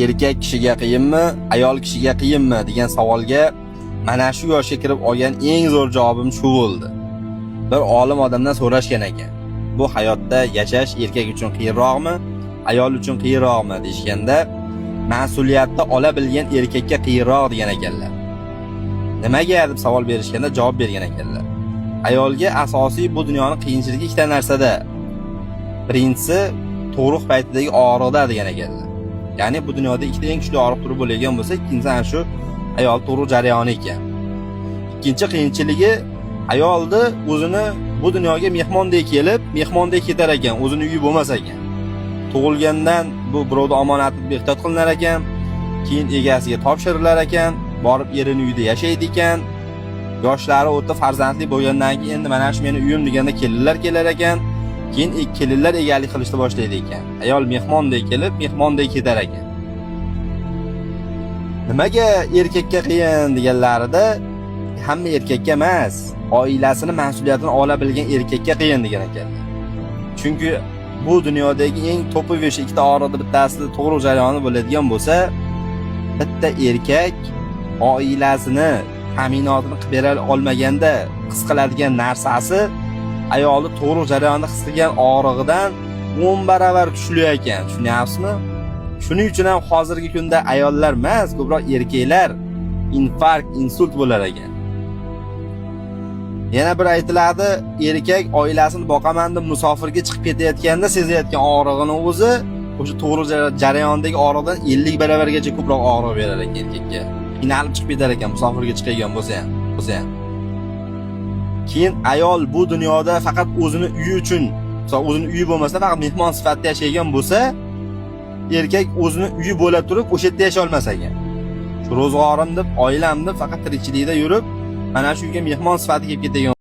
erkak kishiga qiyinmi, ayol kishiga qiyinmi degan savolga mana shu yoshga kirib olgan eng zo'r javobim shu bo'ldi. Bir olim odamdan so'rashgan ekan. Bu hayotda yashash erkak uchun qiyinroqmi, ayol uchun qiyinroqmi deyshganda, mas'uliyatni ola bilgan erkakka qiyinroq degan ekanlar. Nimaga deb savol berishganda javob bergan ekanlar. Ayolga asosiy bu dunyoning qiyinchiligi ikkita narsada. Birinchisi tug'ruq paytidagi og'riqda degan ekanlar. Ya'ni bu dunyoda ikkita eng kuchli og'riq turi bo'lgan bo'lsa, ikkinchisi ana shu ayol tug'ruq jarayoni ekan. Ikkinchi qiyinchiligi ayolni o'zini bu dunyoga mehmondek kelib, mehmondek ketar ekan, o'zini uyi bo'lmas ekan. Tug'ilgandan bu birovda omonatni ehtiyot qilinar ekan, keyin egasiga topshirilar ekan, borib erining uyida yashaydi ekan. Yoshlari o'tib farzandli bo'lgandan keyin endi mana shu meni uyim deganda kelinlar kelar ekan. Keyin kelinlar egalik qilishni boshlaydi ekan. Ayol mehmondek kelib, mehmondek ketar ekan. Nimaga erkakka qiyin deganlarida hamma erkakka emas, oilasini mas'uliyatini ola bilgan erkakka qiyin degan ekanlar. Chunki bu dunyodagi eng to'pivish ikkita og'riqda bittasida tug'ruq jarayoni bo'ladigan bo'lsa, bitta erkak oilasini ta'minotini qilib bera olmaganda his qiladigan narsasi ayoli tug'ruq jarayonida his qilgan og'rig'idan 10 baravar kuchli ekan. Tushunyapsizmi? Shuning uchun ham hozirgi kunda ayollar emas, ko'proq erkaklar infarkt, insult bo'lar ekan. Yana bir aytiladi, erkak oilasini boqaman deb musofirga chiqib ketayotganda sezayotgan og'rig'ini o'zi o'sha tug'ruq jarayonidagi og'riqdan 50 baravargacha ko'proq og'riq berar ekan erkakga. Qiynalib chiqib ketar ekan musofirga chiqadigan bo'lsa ham. Keyin ayol bu dunyoda faqat o'zini uyi uchun, o'zini uyi bo'lmasa faqat mehmon sifatida yashaygan bo'lsa, erkak o'zini uyi bo'la turib o'sha yerda yashay olmas ekan. Shu ro'zg'orim deb, oilam deb faqat tirikchilikda yurib, mana shu uyga mehmon sifatida kelib ketadigan